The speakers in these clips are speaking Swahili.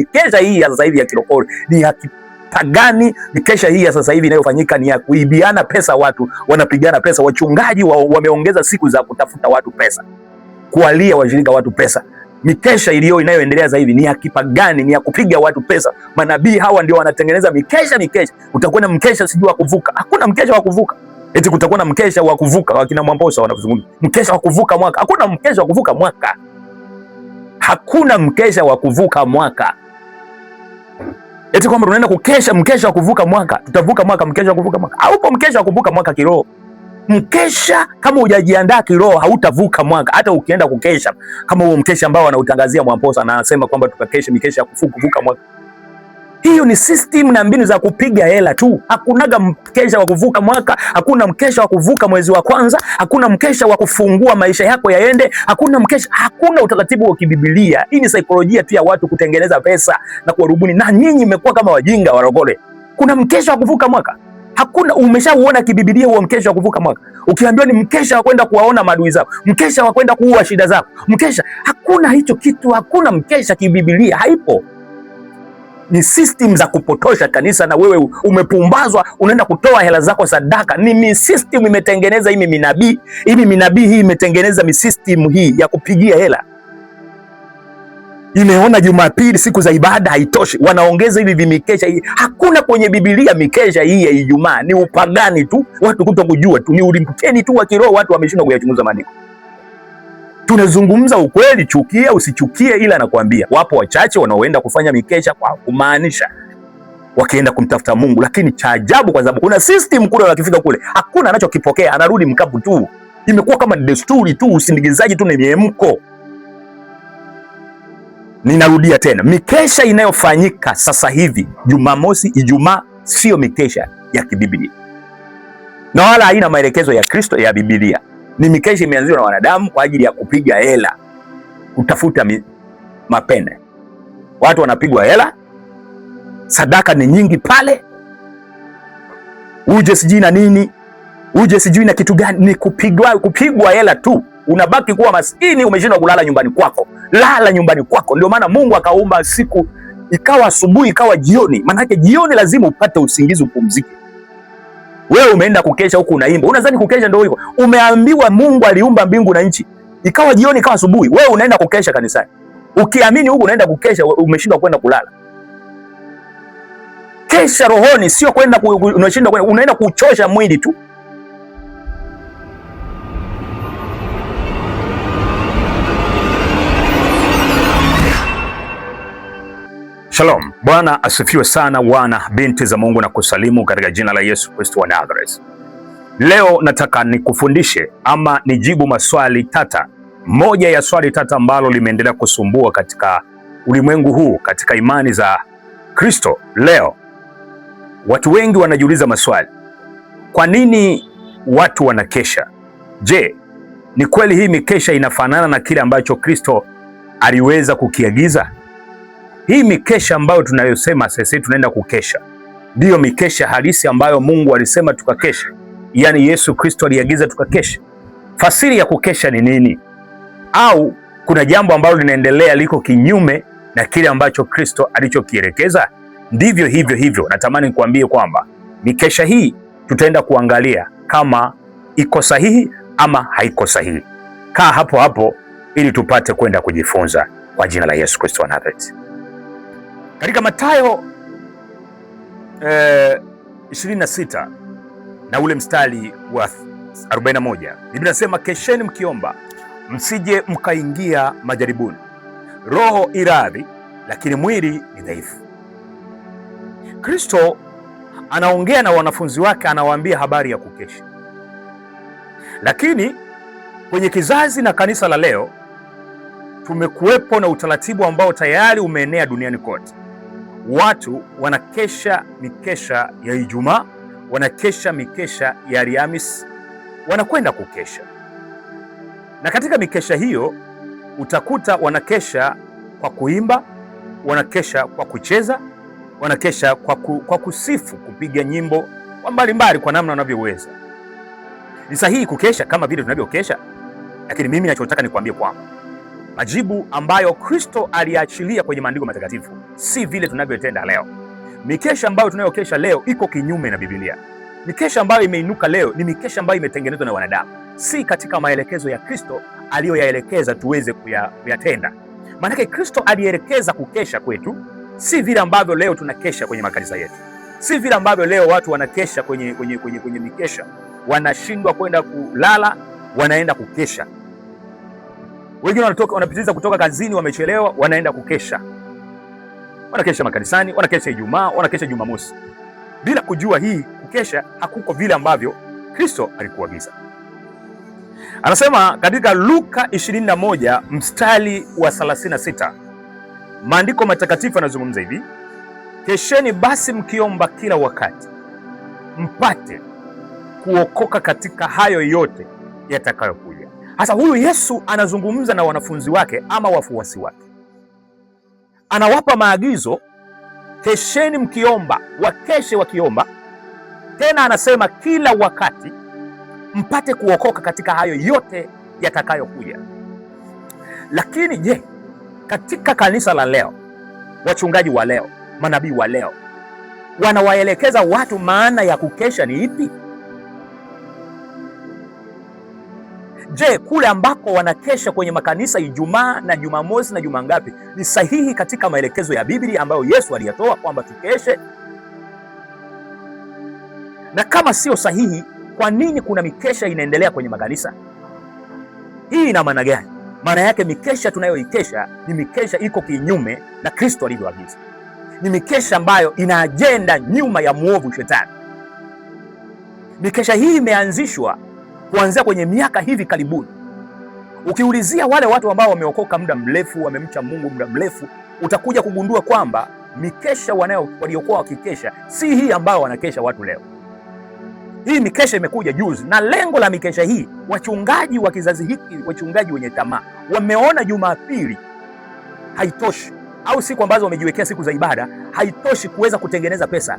Mikesha hii ya sasa hivi ya kirokole ni ya kipagani. Mikesha hii ya sasa hivi inayofanyika ni ya kuibiana pesa, watu wanapigana pesa. Wachungaji wameongeza siku za kutafuta watu pesa, kualia washirika watu pesa. Mikesha inayoendelea sasa hivi ni ya kipagani, ni ya kupiga watu pesa. Manabii hawa ndio wanatengeneza mikesha. Utakuwa na mkesha sijui wa kuvuka. Hakuna mkesha wa kuvuka. Eti kutakuwa na mkesha wa kuvuka, wakina Mwamposa wanazungumza mkesha wa kuvuka mwaka. Hakuna mkesha wa kuvuka mwaka. Hakuna mkesha wa kuvuka mwaka. Eti kwamba tunaenda kukesha mkesha wa kuvuka mwaka. Tutavuka mwaka mkesha wa kuvuka mwaka. Haupo mkesha wa kuvuka mwaka kiroho. Mkesha kama hujajiandaa kiroho hautavuka mwaka. Hata ukienda kukesha kama huo mkesha ambao anautangazia Mwamposa na anasema kwamba tukakesha mikesha ya kuvuka mwaka. Hiyo ni system na mbinu za kupiga hela tu. Hakunaga mkesha wa kuvuka mwaka, hakuna mkesha wa kuvuka mwezi wa kwanza, hakuna mkesha wa kufungua maisha yako yaende, hakuna mkesha, hakuna utaratibu wa kibibilia. Hii ni saikolojia tu ya watu kutengeneza pesa na kuwarubuni, na nyinyi mmekuwa kama wajinga warokole. Kuna mkesha wa kuvuka mwaka? Hakuna. Umeshauona kibibilia huo mkesha wa kuvuka mwaka? Ukiambiwa ni mkesha wa kwenda kuwaona maadui zako, mkesha wa kwenda kuua shida zako, mkesha, hakuna hicho kitu. Hakuna mkesha kibibilia, haipo. Ni system za kupotosha kanisa, na wewe umepumbazwa, unaenda kutoa hela zako sadaka. Ni system imetengeneza hii minabii hii imetengeneza system hii ya kupigia hela. Imeona Jumapili siku za ibada haitoshi, wanaongeza hivi vimikesha hii. Hakuna kwenye Biblia mikesha hii ya Ijumaa, ni upagani tu, watu kutokujua tu, ni ulimbukeni tu wa kiroho, watu wameshindwa kuyachunguza maandiko. Tunazungumza ukweli, chukia usichukie, ila nakwambia wapo wachache wanaoenda kufanya mikesha kwa kumaanisha, wakienda kumtafuta Mungu. Lakini cha ajabu, kwa sababu kuna system kule, wakifika kule hakuna anachokipokea, anarudi mkapu tu. Imekuwa kama desturi tu, usindikizaji tu, ni miemko. Ninarudia tena, mikesha inayofanyika sasa hivi Jumamosi, Ijumaa, sio mikesha ya kibiblia na wala haina maelekezo ya Kristo ya Biblia. Ni mikesha imeanzishwa na wanadamu kwa ajili ya kupiga hela, kutafuta mapene. Watu wanapigwa hela, sadaka ni nyingi pale, uje sijui na nini, uje sijui na kitu gani. Ni kupigwa hela tu. Unabaki kuwa maskini, umeshindwa kulala nyumbani kwako. Lala nyumbani kwako. Ndio maana Mungu akaumba siku, ikawa asubuhi, ikawa jioni. Maana yake jioni lazima upate usingizi, upumzike. Wewe umeenda kukesha huku unaimba. Unadhani kukesha ndio hivyo? Umeambiwa Mungu aliumba mbingu na nchi. Ikawa jioni, ikawa asubuhi. Wewe unaenda kukesha kanisani. Ukiamini huku unaenda kukesha, umeshindwa kwenda kulala. Kesha rohoni, sio kwenda unashindwa kwenda, unaenda kuchosha mwili tu. Shalom. Bwana asifiwe sana, wana binti za Mungu, na kusalimu katika jina la Yesu Kristo wa Nazareth. Leo nataka nikufundishe ama nijibu maswali tata. Moja ya swali tata ambalo limeendelea kusumbua katika ulimwengu huu, katika imani za Kristo leo. Watu wengi wanajiuliza maswali. Kwa nini watu wanakesha? Je, ni kweli hii mikesha inafanana na kile ambacho Kristo aliweza kukiagiza? Hii mikesha ambayo tunayosema sasa tunaenda kukesha, ndiyo mikesha halisi ambayo Mungu alisema tukakesha? Yaani Yesu Kristo aliagiza tukakesha? Fasiri ya kukesha ni nini? Au kuna jambo ambalo linaendelea liko kinyume na kile ambacho Kristo alichokielekeza? Ndivyo hivyo. Natamani nikuambie kwamba mikesha hii tutaenda kuangalia kama iko sahihi ama haiko sahihi. Kaa hapo hapo ili tupate kwenda kujifunza kwa jina la Yesu Kristo wa Nazareth. Katika Mathayo 26 na ule mstari wa 41, Biblia inasema, kesheni mkiomba, msije mkaingia majaribuni. Roho iradhi, lakini mwili ni dhaifu. Kristo anaongea na wanafunzi wake, anawaambia habari ya kukesha. Lakini kwenye kizazi na kanisa la leo tumekuwepo na utaratibu ambao tayari umeenea duniani kote. Watu wanakesha mikesha ya Ijumaa, wanakesha mikesha ya Alhamisi, wanakwenda kukesha. Na katika mikesha hiyo utakuta wanakesha kwa kuimba, wanakesha kwa kucheza, wanakesha kwa kusifu, kupiga nyimbo kwa mbalimbali kwa namna wanavyoweza. Ni sahihi kukesha kama vile tunavyokesha, lakini mimi ninachotaka nikwambie kwamba majibu ambayo Kristo aliachilia kwenye maandiko matakatifu, si vile tunavyotenda leo. Mikesha ambayo tunayokesha leo iko kinyume na Biblia. Mikesha ambayo imeinuka leo ni mikesha ambayo imetengenezwa na wanadamu, si katika maelekezo ya Kristo aliyoyaelekeza tuweze kuyatenda. Maanake Kristo alielekeza kukesha kwetu, si vile ambavyo leo tunakesha kwenye makanisa yetu, si vile ambavyo leo watu wanakesha kwenye mikesha, wanashindwa kwenda kulala, wanaenda kukesha. Wengine wanapitiliza kutoka kazini, wamechelewa, wanaenda kukesha. Wanakesha makanisani, wanakesha Ijumaa, wanakesha Jumamosi, bila kujua hii kukesha hakuko vile ambavyo Kristo alikuagiza. Anasema katika Luka 21 mstari wa 36, maandiko matakatifu yanazungumza hivi: kesheni basi mkiomba kila wakati, mpate kuokoka katika hayo yote yatakayokuja. Sasa huyu Yesu anazungumza na wanafunzi wake ama wafuasi wake, anawapa maagizo, kesheni mkiomba, wakeshe wakiomba. Tena anasema kila wakati mpate kuokoka katika hayo yote yatakayokuja. Lakini je, katika kanisa la leo, wachungaji wa leo, manabii wa leo wanawaelekeza watu maana ya kukesha ni ipi? Je, kule ambako wanakesha kwenye makanisa Ijumaa na Jumamosi na juma ngapi ni sahihi katika maelekezo ya Biblia ambayo Yesu aliyatoa kwamba tukeshe? Na kama sio sahihi, kwa nini kuna mikesha inaendelea kwenye makanisa? Hii ina maana gani? Maana yake mikesha tunayoikesha ni mikesha iko kinyume na Kristo alivyoagiza. Ni mikesha ambayo ina ajenda nyuma ya muovu Shetani. Mikesha hii imeanzishwa kuanzia kwenye miaka hivi karibuni. Ukiulizia wale watu ambao wameokoka muda mrefu, wamemcha Mungu muda mrefu, utakuja kugundua kwamba mikesha waliokuwa wakikesha si hii ambayo wanakesha watu leo. Hii mikesha imekuja juzi, na lengo la mikesha hii, wachungaji wa kizazi hiki, wachungaji wenye tamaa, wameona Jumapili haitoshi, au siku ambazo wamejiwekea siku za ibada haitoshi kuweza kutengeneza pesa.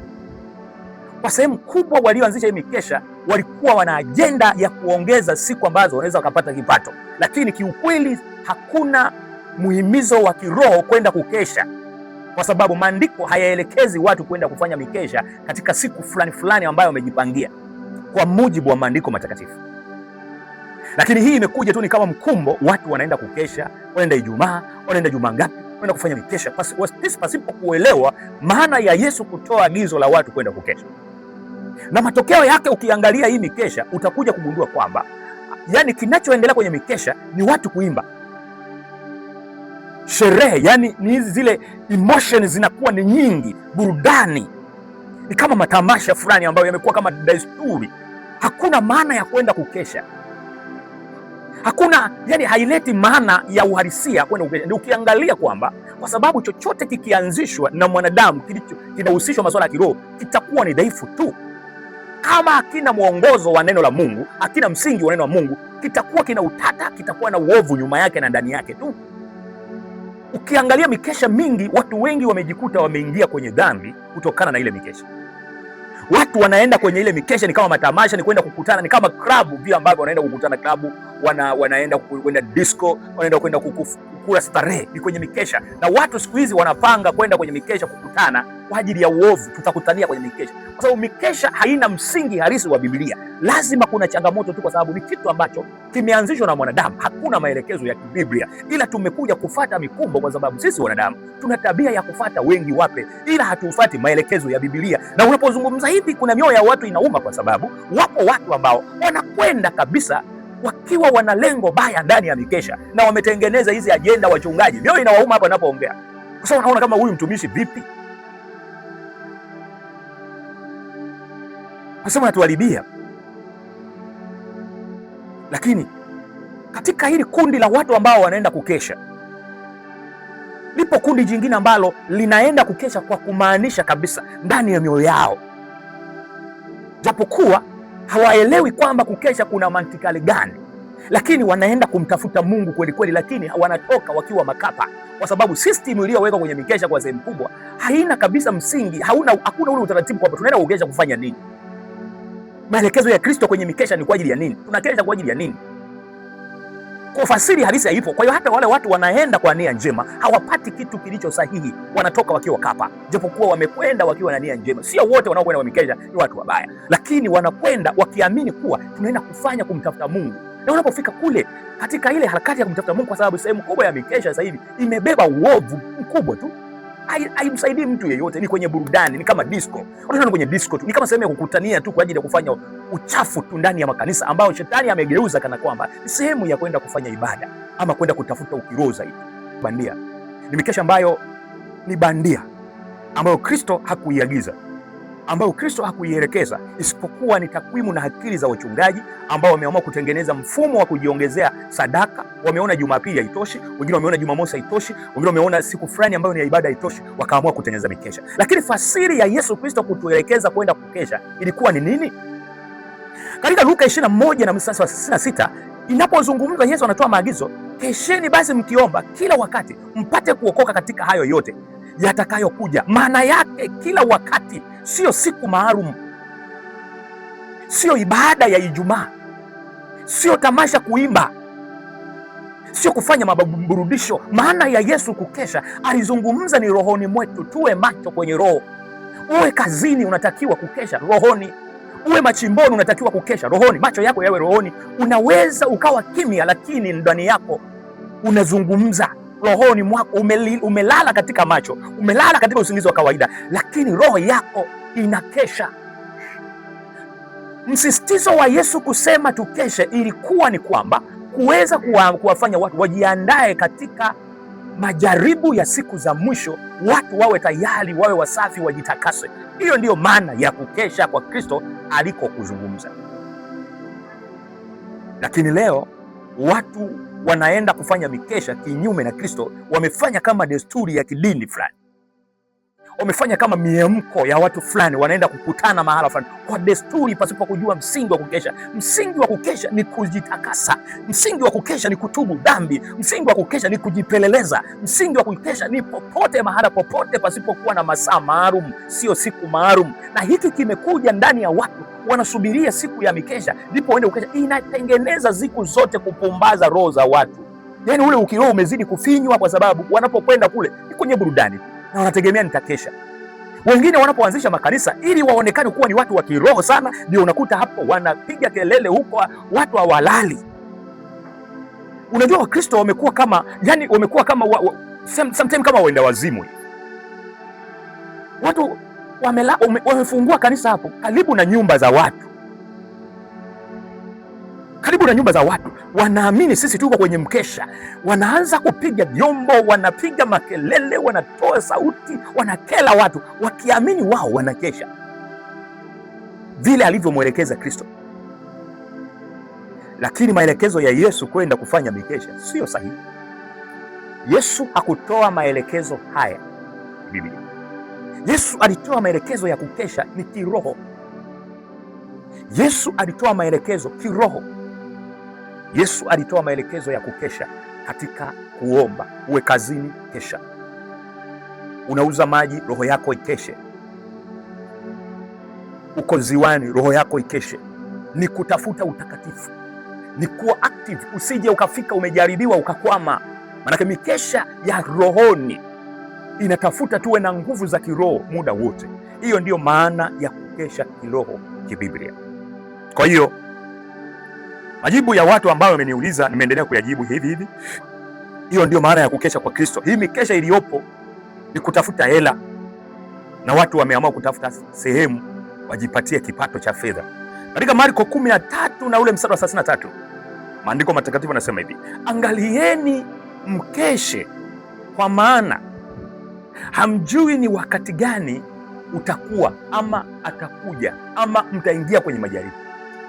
Kwa sehemu kubwa walioanzisha hii mikesha walikuwa wana ajenda ya kuongeza siku ambazo wanaweza wakapata kipato, lakini kiukweli hakuna muhimizo wa kiroho kwenda kukesha, kwa sababu maandiko hayaelekezi watu kwenda kufanya mikesha katika siku fulani fulani ambayo wamejipangia kwa mujibu wa maandiko matakatifu. Lakini hii imekuja tu ni kama mkumbo, watu wanaenda kukesha, wanaenda Ijumaa, wanaenda juma ngapi, wanaenda kufanya mikesha pasipo kuelewa maana ya Yesu kutoa agizo la watu kwenda kukesha. Na matokeo yake ukiangalia hii mikesha utakuja kugundua kwamba yani kinachoendelea kwenye mikesha ni watu kuimba, sherehe, yani ni zile emotions zinakuwa ni nyingi, burudani ni kama matamasha fulani ambayo yamekuwa kama desturi. Hakuna maana ya kwenda kukesha, hakuna, yani haileti maana ya uhalisia kwenda kukesha. Ndio ukiangalia kwamba kwa sababu chochote kikianzishwa na mwanadamu kinahusishwa masuala ya kiroho kitakuwa ni dhaifu tu. Kama hakina mwongozo wa neno la Mungu, hakina msingi wa neno la Mungu, kitakuwa kina utata, kitakuwa na uovu nyuma yake na ndani yake tu. Ukiangalia mikesha mingi, watu wengi wamejikuta wameingia kwenye dhambi kutokana na ile mikesha. Watu wanaenda kwenye ile mikesha ni kama matamasha, ni kwenda kukutana, ni kama klabu vile ambavyo wanaenda kukutana klabu, wanaenda kwenda disco, wanaenda kwenda kukula starehe, ni kwenye mikesha. Na watu siku hizi wanapanga kwenda kwenye mikesha kukutana kwa ajili ya uovu, tutakutania kwenye mikesha. Kwa sababu mikesha haina msingi halisi wa Biblia. Lazima kuna changamoto tu, kwa sababu ni kitu ambacho kimeanzishwa na mwanadamu, hakuna maelekezo ya Biblia, ila tumekuja kufata mikumbo, kwa sababu sisi wanadamu tuna tabia ya kufata wengi wape, ila hatufuati maelekezo ya Biblia. Na unapozungumza hivi, kuna mioyo ya watu inauma, kwa sababu wapo watu ambao wanakwenda kabisa wakiwa wana lengo baya ndani ya mikesha, na wametengeneza hizi ajenda. Wachungaji mioyo inawauma hapa ninapoongea, kwa sababu unaona kama huyu mtumishi vipi, nasema natuharibia. Lakini katika hili kundi la watu ambao wanaenda kukesha, lipo kundi jingine ambalo linaenda kukesha kwa kumaanisha kabisa ndani ya mioyo yao, japokuwa hawaelewi kwamba kukesha kuna mantikali gani, lakini wanaenda kumtafuta Mungu kweli kweli, lakini wanatoka wakiwa makapa, kwa sababu system iliyowekwa kwenye mikesha kwa sehemu kubwa haina kabisa msingi, hakuna ule utaratibu kwamba tunaenda kukesha kufanya nini. Maelekezo ya Kristo kwenye mikesha ni kwa ajili ya nini? Tunakesha kwa ajili ya nini? Kwa fasiri halisi haipo. Kwa hiyo hata wale watu wanaenda kwa nia njema hawapati kitu kilicho sahihi, wanatoka wakiwa kapa, japokuwa wamekwenda wakiwa na nia njema. Sio wote wanaokwenda kwa mikesha ni watu wabaya, lakini wanakwenda wakiamini kuwa tunaenda kufanya kumtafuta Mungu. Na unapofika kule katika ile harakati ya kumtafuta Mungu, kwa sababu sehemu kubwa ya mikesha sasa hivi imebeba uovu mkubwa tu, haimsaidii mtu yeyote, ni kwenye burudani, ni kama disco. Unaona, kwenye disco tu ni kama sehemu ya kukutania tu kwa ajili ya kufanya uchafu tu ndani ya makanisa, ambao shetani amegeuza kana kwamba ni sehemu ya kwenda kufanya ibada ama kwenda kutafuta ukiroho zaidi. Bandia ni mikesha ambayo ni bandia, ambayo Kristo hakuiagiza, ambayo Kristo hakuielekeza, isipokuwa ni takwimu na akili za wachungaji ambao wameamua kutengeneza mfumo wa kujiongezea sadaka. Wameona Jumapili haitoshi, wengine wameona Jumamosi haitoshi, wengine wameona siku fulani ambayo ni ya ibada haitoshi, wakaamua kutengeneza mikesha. Lakini fasiri ya Yesu Kristo kutuelekeza kwenda kukesha ilikuwa ni nini? Katika Luka 21 na mstari wa 66 inapozungumza, Yesu anatoa maagizo, kesheni basi mkiomba kila wakati mpate kuokoka katika hayo yote yatakayokuja. Maana yake kila wakati, sio siku maalum, sio ibada ya Ijumaa, sio tamasha kuimba, sio kufanya maburudisho. Maana ya Yesu kukesha, alizungumza ni rohoni mwetu. Tuwe macho kwenye roho. Uwe kazini, unatakiwa kukesha rohoni. Uwe machimboni, unatakiwa kukesha rohoni. Macho yako yawe rohoni. Unaweza ukawa kimya, lakini ndani yako unazungumza. Rohoni mwako umelala katika macho, umelala katika usingizi wa kawaida, lakini roho yako inakesha. Msisitizo wa Yesu kusema tukeshe ilikuwa ni kwamba kuweza kuwafanya watu wajiandae katika majaribu ya siku za mwisho. Watu wawe tayari, wawe wasafi, wajitakase. Hiyo ndiyo maana ya kukesha kwa Kristo aliko kuzungumza. Lakini leo watu wanaenda kufanya mikesha kinyume na Kristo. Wamefanya kama desturi ya kidini fulani, wamefanya kama miemko ya watu fulani, wanaenda kukutana mahala fulani kwa desturi, pasipo kujua msingi wa kukesha. Msingi wa kukesha ni kujitakasa. Msingi wa kukesha ni kutubu dhambi. Msingi wa kukesha ni kujipeleleza. Msingi wa kukesha ni popote, mahala popote, pasipokuwa na masaa maalum, sio siku maalum. Na hiki kimekuja ndani ya watu, wanasubiria siku ya mikesha ndipo waende kukesha. Inatengeneza siku zote kupumbaza roho za watu. Yaani ule ukiroho umezidi kufinywa, kwa sababu wanapokwenda kule ni kwenye burudani na wanategemea nitakesha. Wengine wanapoanzisha makanisa ili waonekane kuwa ni watu wa kiroho sana, ndio unakuta hapo wanapiga kelele huko, watu hawalali. Unajua Wakristo wamekuwa kama, yani wamekuwa kama sometimes kama waenda wazimu. Watu wamefungua kanisa hapo karibu na nyumba za watu, karibu na nyumba za watu. Wanaamini sisi tuko kwenye mkesha, wanaanza kupiga vyombo, wanapiga makelele, wanatoa sauti, wanakela watu, wakiamini wao wanakesha vile alivyomwelekeza Kristo. Lakini maelekezo ya Yesu kwenda kufanya mikesha sio sahihi. Yesu hakutoa maelekezo haya Biblia. Yesu alitoa maelekezo ya kukesha ni kiroho. Yesu alitoa maelekezo kiroho. Yesu alitoa maelekezo ya kukesha katika kuomba. Uwe kazini, kesha. Unauza maji, roho yako ikeshe. Uko ziwani, roho yako ikeshe. Ni kutafuta utakatifu, ni kuwa active, usije ukafika umejaribiwa ukakwama. Maanake mikesha ya rohoni inatafuta tuwe na nguvu za kiroho muda wote. Hiyo ndiyo maana ya kukesha kiroho kibiblia. Kwa hiyo majibu ya watu ambao wameniuliza nimeendelea kuyajibu hivi hivi. Hiyo ndio maana ya kukesha kwa Kristo. Hii mikesha iliyopo ni kutafuta hela, na watu wameamua kutafuta sehemu wajipatie kipato cha fedha. Katika Marko 13 na ule mstari wa 33, maandiko matakatifu yanasema hivi: angalieni mkeshe, kwa maana hamjui ni wakati gani utakuwa ama atakuja ama mtaingia kwenye majaribu.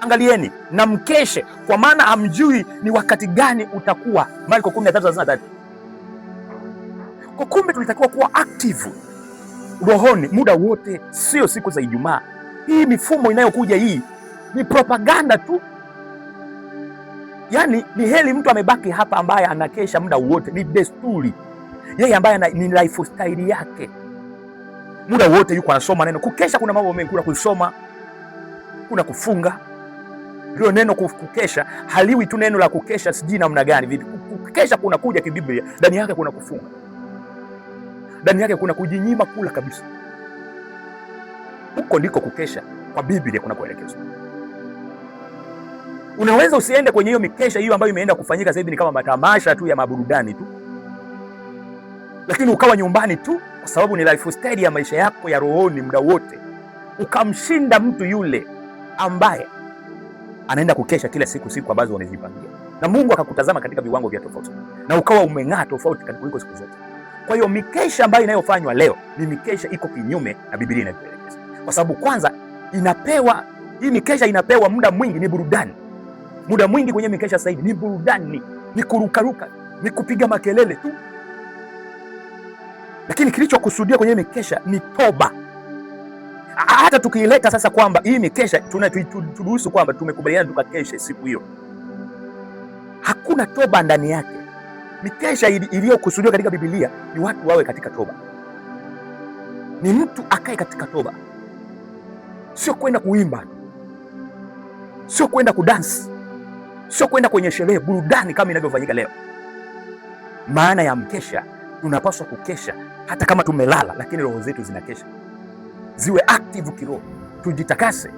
Angalieni na mkeshe, kwa maana hamjui ni wakati gani utakuwa. Marko 13:33. Kwa kumbe tulitakiwa kuwa active rohoni muda wote, sio siku za Ijumaa. Hii mifumo inayokuja hii ni propaganda tu. Yaani ni heli mtu amebaki hapa ambaye anakesha muda wote, ni desturi. Yeye ambaye ni lifestyle yake. Muda wote yuko anasoma neno. Kukesha kuna mambo mengi, kuna kusoma, kuna kufunga, Ndio neno kukesha haliwi tu neno la kukesha sijui namna gani vipi. Kukesha kuna kuja kibiblia, ndani yake kuna kufunga, ndani yake kuna kujinyima kula kabisa. Huko ndiko kukesha kwa Biblia kuna kuelekezwa. Unaweza usiende kwenye hiyo mikesha hiyo ambayo imeenda kufanyika sasa hivi ni kama matamasha tu ya maburudani tu, lakini ukawa nyumbani tu kwa sababu ni lifestyle ya maisha yako ya rohoni muda wote, ukamshinda mtu yule ambaye anaenda kukesha kila siku ambazo wanazipangia, na Mungu akakutazama katika viwango vya tofauti, na ukawa umeng'aa tofauti kuliko siku zote. Kwa hiyo mikesha ambayo inayofanywa leo ni mikesha iko kinyume na Biblia inavyoelekeza, kwa sababu kwanza hii mikesha inapewa muda mwingi, ni burudani. Muda mwingi kwenye mikesha sasa hivi ni burudani, ni kurukaruka, ni kupiga makelele tu, lakini kilichokusudia kwenye mikesha ni toba. Hata tukiileta sasa kwamba hii mikesha turuhusu kwamba tumekubaliana tukakeshe siku hiyo, hakuna toba ndani yake. Mikesha iliyokusudiwa katika Biblia ni watu wawe katika toba, ni mtu akae katika toba, sio kwenda kuimba, sio kwenda kudansi, sio kwenda kwenye sherehe, burudani kama inavyofanyika leo. Maana ya mkesha, tunapaswa kukesha hata kama tumelala, lakini roho zetu zinakesha, ziwe active kiroho, tujitakase.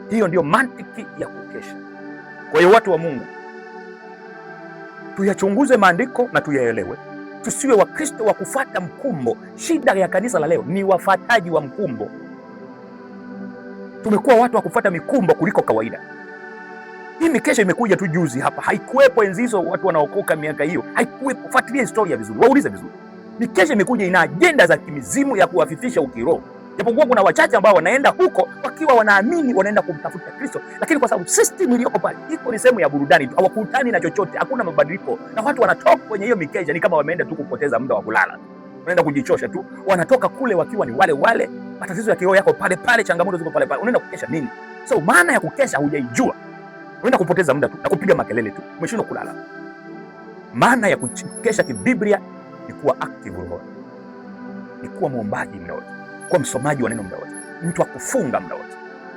Hiyo ndio mantiki ya kukesha. Kwa hiyo watu wa Mungu, tuyachunguze maandiko na tuyaelewe. Tusiwe Wakristo wa kufuata mkumbo. Shida ya kanisa la leo ni wafataji wa mkumbo. Tumekuwa watu wa kufuata mikumbo kuliko kawaida. Hii mikesha imekuja tu juzi hapa, haikuwepo enzi hizo watu wanaokoka miaka hiyo, haikuwepo. Fuatilia historia vizuri, waulize vizuri. Mikesha imekuja ina ajenda za kimizimu ya kuwafifisha ukiroho, japokuwa kuna wachache ambao wanaenda huko wakiwa wanaamini wanaenda kumtafuta Kristo, lakini kwa sababu system iliyoko pale iko ni sehemu ya burudani tu, hawakutani na chochote, hakuna mabadiliko, na watu wanatoka kwenye hiyo mikesha ni kama wameenda tu kupoteza muda wa kulala, wanaenda kujichosha tu, wanatoka kule wakiwa ni wale wale, matatizo ya kiroho yako pale pale, changamoto ziko pale pale. Unaenda kukesha nini? So maana ya kukesha hujaijua, unaenda kupoteza muda tu na kupiga makelele tu, umeshindwa kulala. Maana ya kukesha kibiblia ni kuwa active roho, ni kuwa muombaji muda wote, kuwa msomaji wa neno muda wote, mtu wa kufunga muda wote,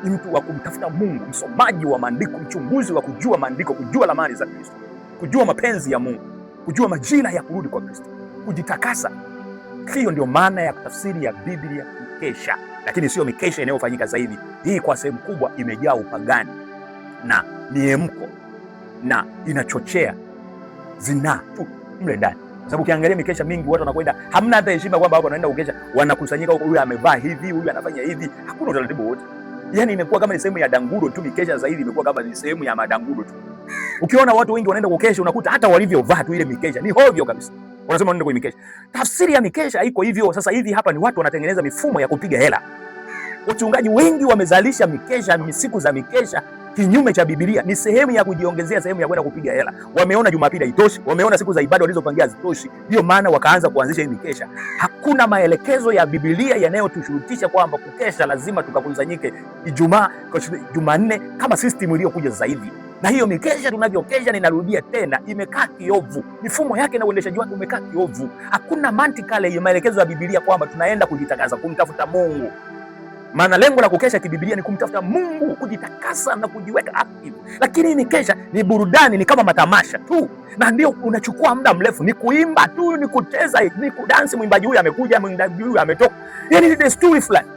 ni mtu wa kumtafuta Mungu, msomaji wa maandiko, mchunguzi wa kujua maandiko, kujua lamani za Kristo, kujua mapenzi ya Mungu, kujua majira ya kurudi kwa Kristo, kujitakasa. Hiyo ndio maana ya tafsiri ya Biblia kukesha, lakini sio mikesha inayofanyika sasa hivi. Hii kwa sehemu kubwa imejaa upagani na miemko na inachochea zinaa tu mle ndani. Sababu ukiangalia mikesha mingi watu wanakwenda, hamna hata heshima kwamba hapo wanaenda kukesha, wanakusanyika huko, huyu amevaa hivi, huyu anafanya hivi, hakuna utaratibu wote. Yaani imekuwa kama ni sehemu ya danguro tu. Mikesha sasa hivi imekuwa kama ni sehemu ya madanguro tu. Ukiona watu wengi wanaenda kukesha, unakuta hata walivyovaa tu ile mikesha ni hovyo kabisa. Wanasema wanaenda kwenye mikesha. Tafsiri ya mikesha haiko hivyo. Sasa hivi hapa ni watu wanatengeneza mifumo ya kupiga hela. Wachungaji wengi wamezalisha mikesha, siku za mikesha kinyume cha Biblia. Ni sehemu ya kujiongezea, sehemu ya kwenda kupiga hela. Wameona Jumapili haitoshi, wameona siku za ibada walizopangia hazitoshi, ndio maana wakaanza kuanzisha hii mikesha. Hakuna maelekezo ya Biblia yanayotushurutisha kwamba kukesha lazima tukakusanyike Ijumaa, Jumanne kama system iliyokuja sasa hivi. Na hiyo mikesha tunavyokesha, ninarudia tena, imekaa kiovu. Mifumo yake na uendeshaji wake umekaa kiovu. Hakuna mantiki ya maelekezo ya Biblia kwamba tunaenda kujitakasa, kumtafuta Mungu. Maana lengo la kukesha kibiblia ni kumtafuta Mungu, kujitakasa na kujiweka active. Lakini hii mikesha ni burudani, ni kama matamasha tu, na ndio unachukua muda mrefu, ni kuimba tu, ni kucheza, ni kudansi, mwimbaji huyu amekuja, mwimbaji huyu ametoka. Yaani ni desturi fulani.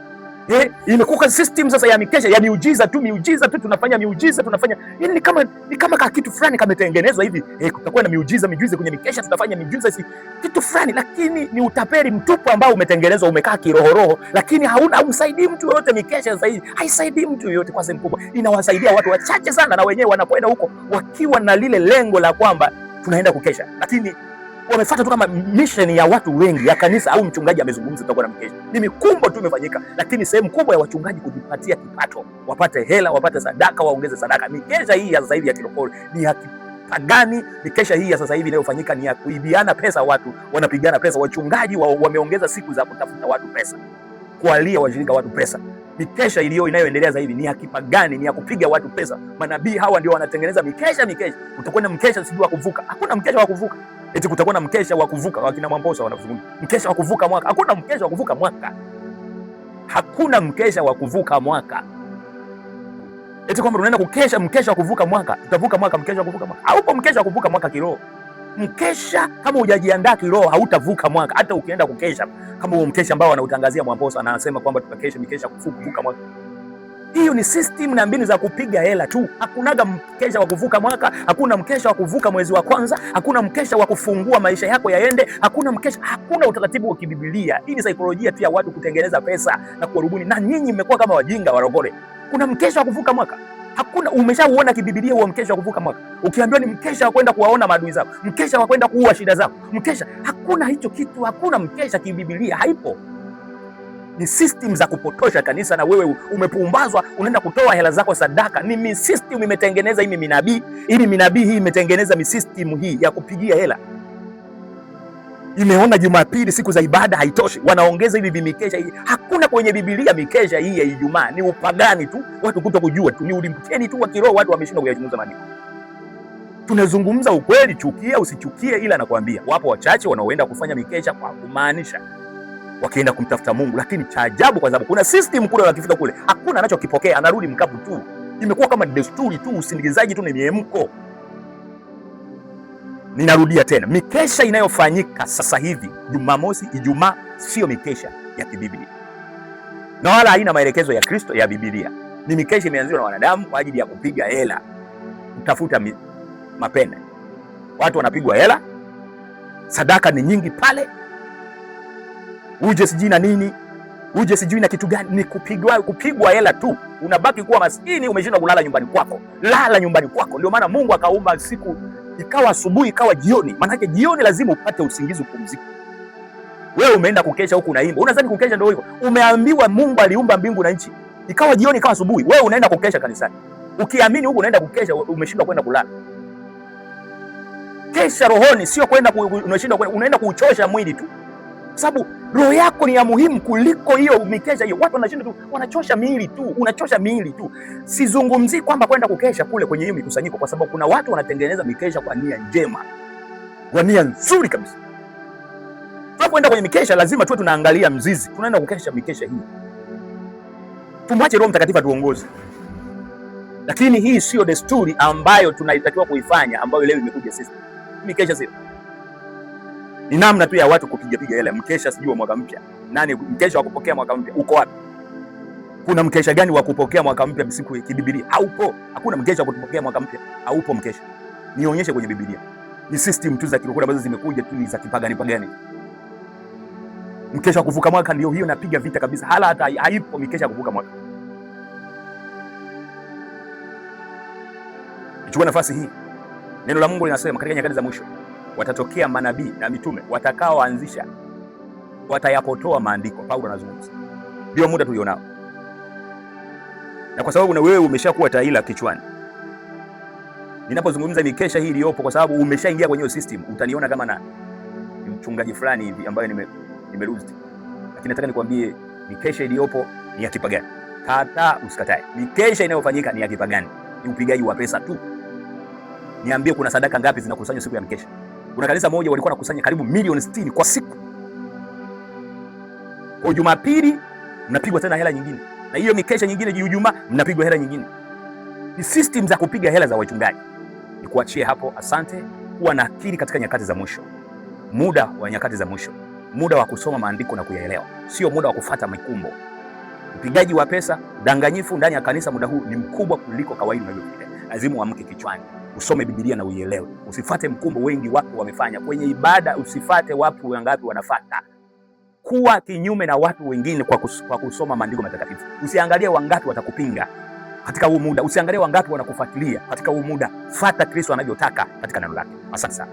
Imekuwa system sasa ya mikesha ya miujiza tu, tunafanya miujiza, tunafanya. Yaani ni kama kitu fulani kametengenezwa hivi, kutakuwa na miujiza kwenye mikesha, tutafanya miujiza kitu fulani, lakini ni utapeli mtupu ambao umetengenezwa, umekaa kiroho, lakini haumsaidii mtu yoyote. Mikesha sasa hivi haisaidii mtu yoyote kwa sehemu kubwa. Inawasaidia watu wachache sana, na wenyewe wanakwenda huko wakiwa na lile lengo la kwamba tunaenda kukesha, lakini wamefuata tu kama mission ya watu wengi ya kanisa, au mchungaji amezungumza tutakuwa na mkesha. Ni mikumbo tu imefanyika, lakini sehemu kubwa ya wachungaji kujipatia kipato, wapate hela, wapate sadaka, waongeze sadaka. Mikesha hii ya sasa hivi ya kilokole ni ya kipagani. Mikesha hii ya sasa hivi inayofanyika ni ya kuibiana pesa, watu wanapigana pesa. Wachungaji wameongeza siku za kutafuta watu pesa, kualia washirika watu pesa. Mikesha inayoendelea sasa hivi ni ya kipagani, ni ya kupiga watu pesa. Manabii hawa ndio wanatengeneza mikesha. Utakwenda mkesha sijui wa kuvuka, hakuna mkesha wa kuvuka. Eti kutakuwa na mkesha wa kuvuka, wakina Mwamposa wanazungumza mkesha wa kuvuka mwaka. Hakuna mkesha wa kuvuka mwaka, hakuna mkesha wa kuvuka mwaka. Eti kwamba unaenda kukesha mkesha wa kuvuka mwaka. Utavuka mwaka mkesha wa kuvuka mwaka? Haupo mkesha wa kuvuka mwaka kiroho. Mkesha kama hujajiandaa kiroho hautavuka mwaka. Hata ukienda kukesha kama huo mkesha ambao anautangazia Mwamposa, anasema kwamba tutakesha mikesha kuvuka mwaka. Hiyo ni system na mbinu za kupiga hela tu. Hakunaga mkesha wa kuvuka mwaka, hakuna mkesha wa kuvuka mwezi wa kwanza, hakuna mkesha wa kufungua maisha yako yaende, hakuna mkesha, hakuna utaratibu wa kibibilia. Hii ni saikolojia tu ya watu kutengeneza pesa na kuwarubuni, na nyinyi mmekuwa kama wajinga warokole. Kuna mkesha wa kuvuka mwaka? Hakuna. Umeshauona kibibilia huo mkesha wa kuvuka mwaka? Ukiambiwa ni mkesha wa kwenda kuwaona maadui zako, mkesha wa kwenda kuua shida zako, mkesha, hakuna hicho kitu. Hakuna mkesha kibibilia, haipo. Ni system za kupotosha kanisa, na wewe umepumbazwa, unaenda kutoa hela zako sadaka. Ni system imetengeneza hii minabii, ili minabii hii imetengeneza system hii ya kupigia hela. Imeona Jumapili siku za ibada haitoshi, wanaongeza hivi mikesha hii. Hakuna kwenye Biblia mikesha hii ya Ijumaa, ni upagani tu, watu kuto kujua tu, ni ulimbukeni tu wa kiroho, watu wameshindwa kuyachunguza maandiko. Tunazungumza ukweli, chukia usichukie, ila nakwambia wapo wachache wanaoenda kufanya mikesha kwa kumaanisha, wakienda kumtafuta Mungu. Lakini cha ajabu, kwa sababu kuna system kule, wakifika kule hakuna anachokipokea, anarudi mkapu tu. Imekuwa kama desturi tu, usindikizaji tu, ni miemko. Ninarudia tena, mikesha inayofanyika sasa hivi Jumamosi, Ijumaa, sio mikesha ya kibiblia na wala haina maelekezo ya Kristo ya Biblia. Ni mikesha imeanzishwa na wanadamu kwa ajili ya kupiga hela, kutafuta mapende. Watu wanapigwa hela, sadaka ni nyingi pale, uje sijui na nini, uje sijui na kitu gani. Ni kupigwa hela tu, unabaki kuwa maskini, umeshindwa kulala nyumbani kwako. Lala nyumbani kwako. Ndio maana Mungu akaumba siku ikawa asubuhi, ikawa jioni. Maanake jioni lazima upate usingizi, upumzike. Wewe umeenda kukesha huku unaimba, unadhani kukesha ndio hivyo? Umeambiwa Mungu aliumba mbingu na nchi, ikawa jioni, ikawa asubuhi. Wewe unaenda kukesha kanisani, ukiamini huku unaenda kukesha, umeshindwa kwenda kulala. Kesha rohoni, sio kwenda unashindwa kwenda, unaenda kuuchosha mwili tu, sababu roho yako ni ya muhimu kuliko hiyo mikesha hiyo. Watu wanashinda tu, wanachosha miili tu, unachosha miili tu. Sizungumzii kwamba kwenda kukesha kule kwenye hiyo mikusanyiko, kwa sababu kuna watu wanatengeneza mikesha kwa nia njema, kwa nia nzuri kabisa. Tunapoenda kwenye mikesha lazima tuwe tunaangalia mzizi, tunaenda kukesha mikesha hii, tumwache Roho Mtakatifu atuongoze. Lakini hii sio desturi ambayo tunaitakiwa kuifanya, ambayo leo imekuja sisi. Mikesha sio ni namna tu ya watu kupiga hela. Mkesha sijui wa mwaka mpya, nani mkesha wa kupokea mwaka mpya uko wapi? Kuna mkesha gani wa kupokea mwaka mpya siku ya Biblia? Haupo. Hakuna mkesha wa kupokea mwaka mpya, haupo mkesha. Nionyeshe kwenye Biblia. Ni system tu za kirokole ambazo zimekuja tu, ni za kipagani. Mkesha wa kuvuka mwaka ndio hiyo, napiga vita kabisa. Hala hata haipo mikesha ya kuvuka mwaka. Chukua nafasi hii. Neno la Mungu linasema katika nyakati za mwisho watatokea manabii na mitume watakaoanzisha, watayapotoa maandiko. Paulo anazungumza, ndio muda tulionao. Na kwa sababu na wewe umeshakuwa taila kichwani, ninapozungumza mikesha hii iliyopo, kwa sababu umeshaingia kwenye hiyo system, utaniona kama na mchungaji fulani hivi ambaye nimerudi. Lakini nataka nikwambie mikesha iliyopo ni ya kipagani. Kata usikatae, mikesha inayofanyika ni ya kipagani, ni upigaji wa pesa tu. Niambie, kuna sadaka ngapi zinakusanywa siku ya mikesha? Kuna kanisa moja walikuwa wanakusanya karibu milioni 60 kwa siku. Kwa Jumapili mnapigwa tena hela nyingine, na hiyo mikesha nyingine Ijumaa mnapigwa hela nyingine. Ni system za kupiga hela za wachungaji. Nikuachie hapo, asante. Kuwa na akili katika nyakati za mwisho. Muda wa nyakati za mwisho, muda wa kusoma maandiko na kuyaelewa, sio muda wa kufuata mikumbo. Upigaji wa pesa, danganyifu ndani ya kanisa muda huu ni mkubwa kuliko kawaida unavyofikiria. Lazima uamke kichwani, usome Biblia na uielewe. Usifate mkumbo wengi watu wamefanya kwenye ibada, usifate watu wangapi wanafuata. Kuwa kinyume na watu wengine kwa kusoma maandiko matakatifu. Usiangalie wangapi watakupinga katika huu muda, usiangalie wangapi wanakufuatilia katika huu muda. Fuata Kristo anavyotaka katika neno lake. Asante sana.